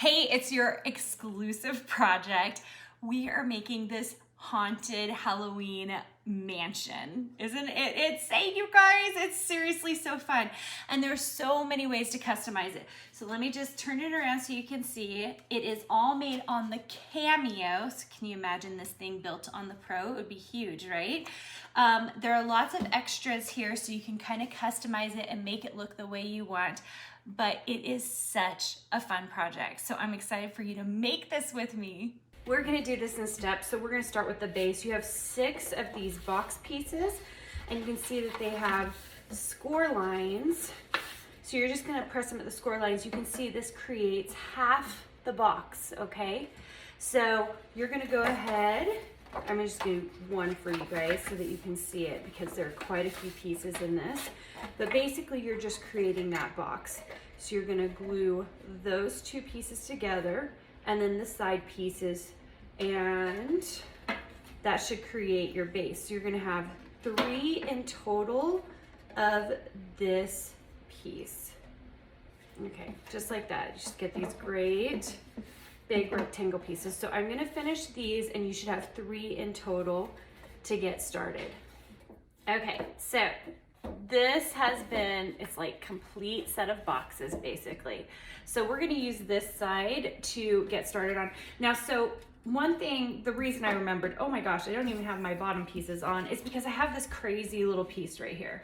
Hey, it's your exclusive project. We are making this haunted Halloween mansion. Isn't it insane, you guys? It's seriously so fun. And there's so many ways to customize it. So let me just turn it around so you can see. It is all made on the Cameo. So can you imagine this thing built on the Pro? It would be huge, right? There are lots of extras here so you can kind of customize it and make it look the way you want. But it is such a fun project. So I'm excited for you to make this with me. We're gonna do this in steps. So we're gonna start with the base. You have 6 of these box pieces and you can see that they have score lines. So you're just gonna press them at the score lines. You can see this creates half the box, okay? So you're gonna go ahead, I'm gonna just do one for you guys so that you can see it because there are quite a few pieces in this. But basically you're just creating that box. So you're gonna glue those 2 pieces together and then the side pieces, and that should create your base. So you're gonna have 3 in total of this piece. Okay, just like that. Just get these great big rectangle pieces. So I'm gonna finish these and you should have 3 in total to get started. Okay, so this has been, it's like complete set of boxes basically. So we're gonna use this side to get started on. Now, so one thing, the reason I remembered, oh my gosh, I don't even have my bottom pieces on, is because I have this crazy little piece right here.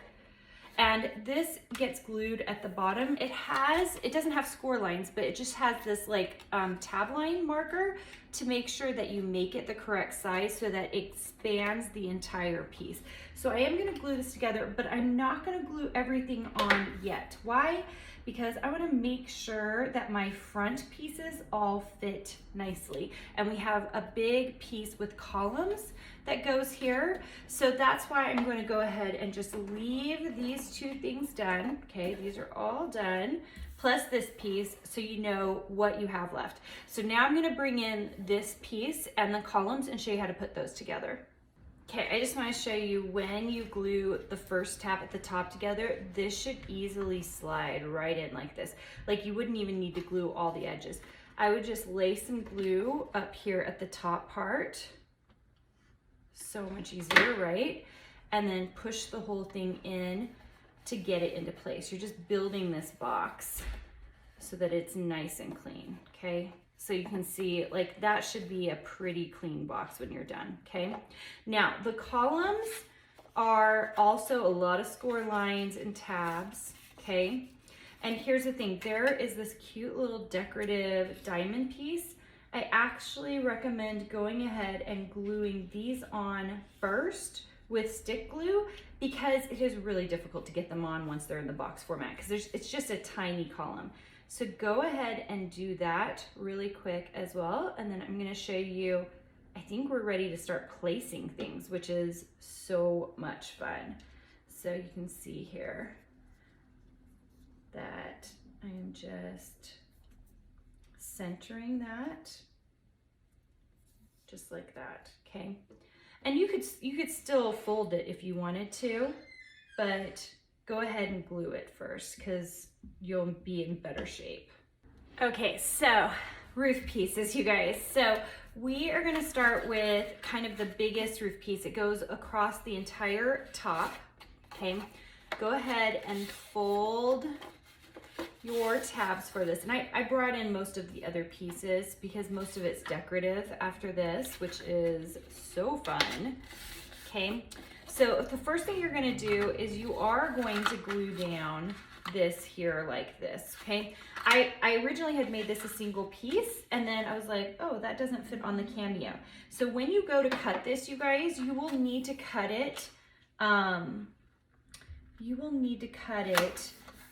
And this gets glued at the bottom. It doesn't have score lines, but it just has this like tab line marker to make sure that you make it the correct size so that it spans the entire piece. So I am gonna glue this together, but I'm not gonna glue everything on yet. Why? Because I wanna make sure that my front pieces all fit nicely. And we have a big piece with columns that goes here. So that's why I'm going to go ahead and just leave these 2 things done. Okay, these are all done, plus this piece, so you know what you have left. So now I'm going to bring in this piece and the columns and show you how to put those together. Okay, I just want to show you when you glue the first tab at the top together, this should easily slide right in like this. Like you wouldn't even need to glue all the edges. I would just lay some glue up here at the top part. So much easier, right? And then push the whole thing in to get it into place. You're just building this box so that it's nice and clean, okay? So you can see, like, that should be a pretty clean box when you're done, okay? Now, the columns are also a lot of score lines and tabs, okay? And here's the thing, there is this cute little decorative diamond piece. I actually recommend going ahead and gluing these on first with stick glue because it is really difficult to get them on once they're in the box format because it's just a tiny column. So go ahead and do that really quick as well. And then I'm gonna show you, I think we're ready to start placing things, which is so much fun. So you can see here that I'm just centering that just like that, okay? And you could still fold it if you wanted to, but go ahead and glue it first because you'll be in better shape. Okay, so roof pieces, you guys. So we are gonna start with kind of the biggest roof piece. It goes across the entire top, okay? Go ahead and fold your tabs for this. And I brought in most of the other pieces because most of it's decorative after this, which is so fun, okay? So the first thing you're gonna do is you are going to glue down this here like this, okay? I originally had made this a single piece and then I was like, oh, that doesn't fit on the Cameo. So when you go to cut this, you guys, you will need to cut it,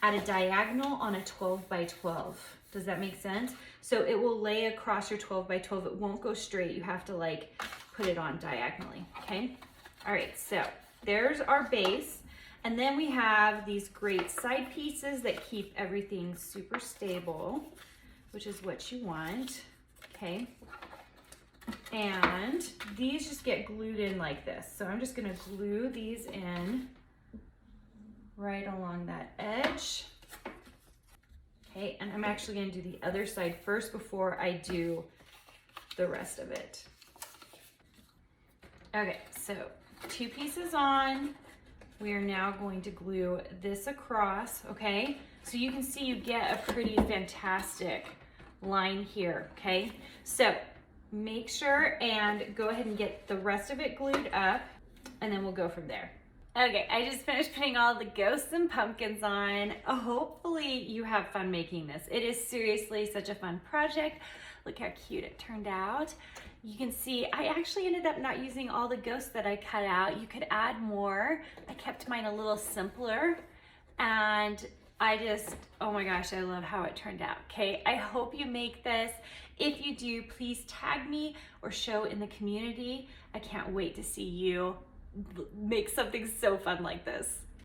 at a diagonal on a 12 by 12. Does that make sense? So it will lay across your 12 by 12. It won't go straight. You have to like put it on diagonally, okay? All right, so there's our base. And then we have these great side pieces that keep everything super stable, which is what you want, okay? And these just get glued in like this. So I'm just gonna glue these in right along that edge. Okay, and I'm actually gonna do the other side first before I do the rest of it. Okay, so 2 pieces on. We are now going to glue this across, okay? So you can see you get a pretty fantastic line here, okay? So make sure and go ahead and get the rest of it glued up, and then we'll go from there. Okay, I just finished putting all the ghosts and pumpkins on. Hopefully you have fun making this. It is seriously such a fun project. Look how cute it turned out. You can see I actually ended up not using all the ghosts that I cut out. You could add more. I kept mine a little simpler, and I just, oh my gosh, I love how it turned out. Okay, I hope you make this. If you do, please tag me or show in the community. I can't wait to see you make something so fun like this.